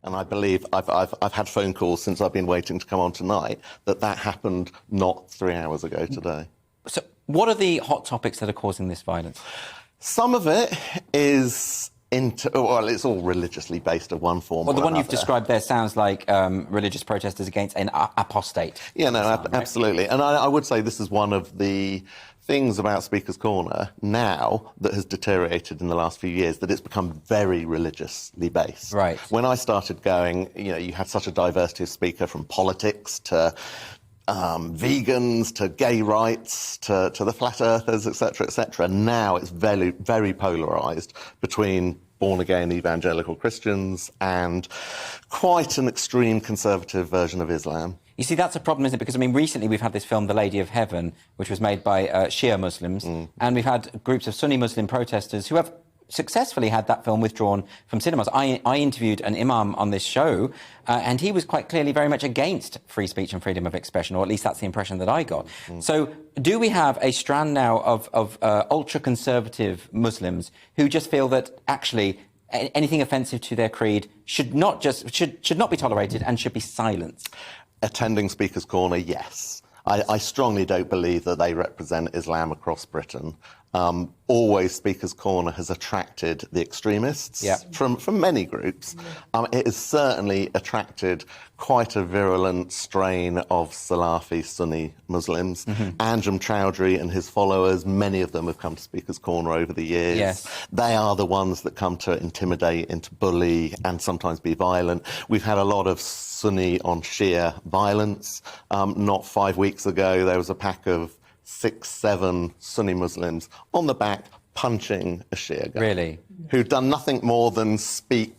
And I believe I've had phone calls since I've been waiting to come on tonight that happened not 3 hours ago today. So what are the hot topics that are causing this violence? Some of it is well, it's all religiously based of one form or the one another. you've described there sounds like religious protesters against an apostate. Yeah, no, absolutely. And I would say this is one of the things about Speaker's Corner now that has deteriorated in the last few years, that it's become very religiously based. Right. When I started going, you had such a diversity of speaker, from politics to vegans to gay rights to the flat earthers, etc., etc. Now it's very, very polarised between born-again evangelical Christians and quite an extreme conservative version of Islam. You see, that's a problem, isn't it? Because, I mean, recently we've had this film, The Lady of Heaven, which was made by Shia Muslims, and we've had groups of Sunni Muslim protesters who have successfully had that film withdrawn from cinemas. I interviewed an imam on this show, and he was quite clearly very much against free speech and freedom of expression, or at least that's the impression that I got. So do we have a strand now of ultra-conservative Muslims who just feel that actually anything offensive to their creed should not be tolerated and should be silenced? Attending Speaker's Corner, yes. I strongly don't believe that they represent Islam across Britain. Always Speaker's Corner has attracted the extremists from many groups. It has certainly attracted quite a virulent strain of Salafi Sunni Muslims. Anjem Chowdhury and his followers, many of them have come to Speaker's Corner over the years. Yes. They are the ones that come to intimidate and to bully and sometimes be violent. We've had a lot of Sunni on Shia violence. Not 5 weeks ago, there was a pack of 6, 7 Sunni Muslims on the back punching a Shia guy. Really? Who'd done nothing more than speak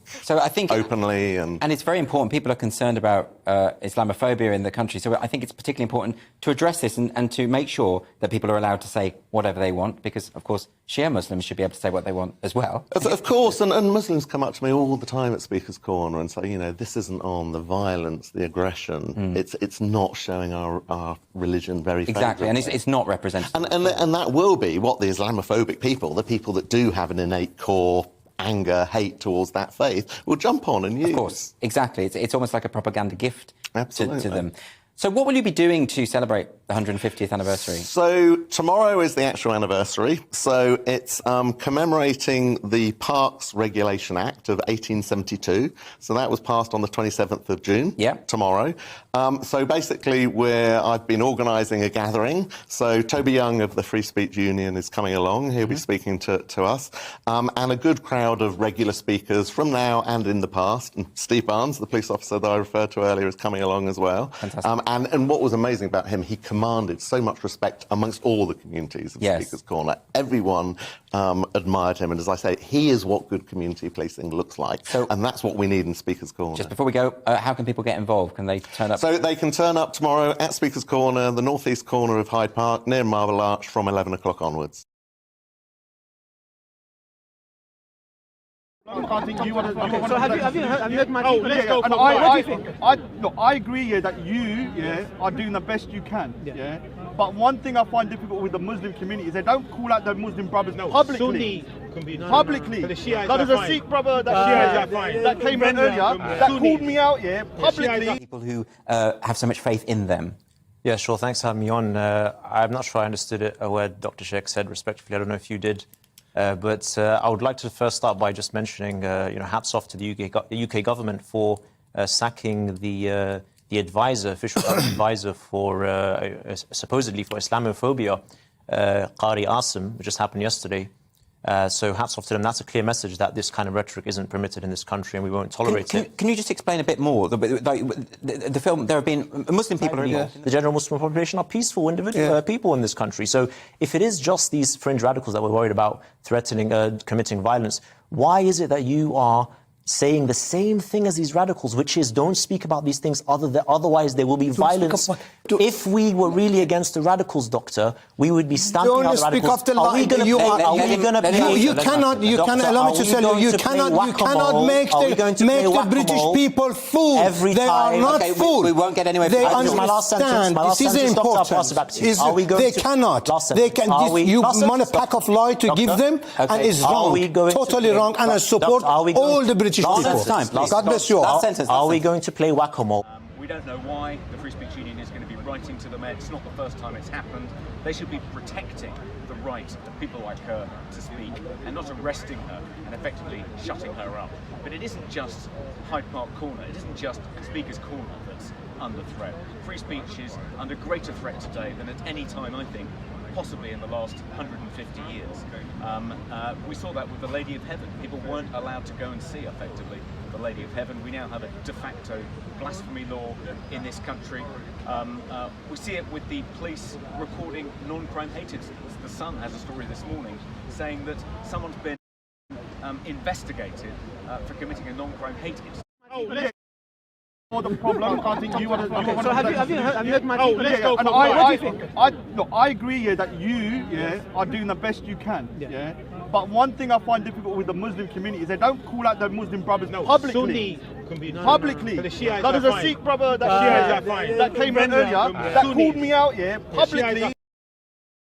openly. And it's very important. People are concerned about Islamophobia in the country, so I think it's particularly important to address this and to make sure that people are allowed to say whatever they want, because, of course, Shia Muslims should be able to say what they want as well. Of course, and Muslims come up to me all the time at Speaker's Corner and say, this isn't on, the violence, the aggression. It's not showing our religion very favourably. Exactly, and it's not representative. And that will be what the Islamophobic people, the people that do have an innate core anger, hate towards that faith, will jump on and use. Of course, exactly. It's almost like a propaganda gift to them. So what will you be doing to celebrate the 150th anniversary? So tomorrow is the actual anniversary. So it's commemorating the Parks Regulation Act of 1872. So that was passed on the 27th of June, tomorrow. So basically I've been organising a gathering. So Toby Young of the Free Speech Union is coming along. He'll be speaking to us. And a good crowd of regular speakers from now and in the past. And Steve Barnes, the police officer that I referred to earlier, is coming along as well. Fantastic. And what was amazing about him, he commanded so much respect amongst all the communities of Speaker's Corner. Everyone admired him. And as I say, he is what good community policing looks like. And that's what we need in Speaker's Corner. Just before we go, how can people get involved? Can they turn up? So they can turn up tomorrow at Speaker's Corner, the northeast corner of Hyde Park, near Marble Arch, from 11 o'clock onwards. So have you heard my take? Let's go. What do you think? Look, I agree that you are doing the best you can. But one thing I find difficult with the Muslim community is they don't call out their Muslim brothers publicly. Publicly. There was a Sikh brother that came in earlier that called me out publicly. People who have so much faith in them. Yeah, sure. Thanks for having me on. I'm not sure I understood it, a word Dr. Sheikh said respectfully. I don't know if you did. But I would like to first start by just mentioning, hats off to the UK government for sacking the advisor, official advisor for supposedly for Islamophobia, Qari Asim, which just happened yesterday. So hats off to them. That's a clear message that this kind of rhetoric isn't permitted in this country and we won't tolerate it. Can you just explain a bit more? The film, there have been Muslim people involved. The general Muslim population are peaceful individual people in this country. So if it is just these fringe radicals that we're worried about threatening, committing violence, why is it that you are saying the same thing as these radicals, which is don't speak about these things, otherwise there will be violence. If we were really against the radicals, Doctor, we would be stamping out the radicals. Are we going to pay? You cannot, allow me to tell you, you cannot make the British people fool. They are not fool. We won't get anywhere. They understand. This is important. They cannot. You want a pack of lies to give them, and it's wrong, totally wrong, and I support all the British British people. God bless you. Are we going to play whack-a-mole? We don't know why the Free Speech Union is going to be writing to them. It's not the first time it's happened. They should be protecting the right of people like her to speak and not arresting her and effectively shutting her up. But it isn't just Hyde Park Corner, it isn't just Speaker's Corner that's under threat. Free speech is under greater threat today than at any time, I think, possibly in the last 150 years. We saw that with the Lady of Heaven. People weren't allowed to go and see, effectively, the Lady of Heaven. We now have a de facto blasphemy law in this country. We see it with the police recording non-crime hate incidents. The Sun has a story this morning saying that someone's been investigated for committing a non-crime hate incident. Oh, yeah. Or the problem, I think you want to. Okay, so have you heard my Oh, team? let's go. And what do you think? Look, I agree here that you, are doing the best you can. Yeah. But one thing I find difficult with the Muslim community is they don't call out their Muslim brothers publicly. Publicly. That is a Sikh brother that came in earlier that called me out publicly.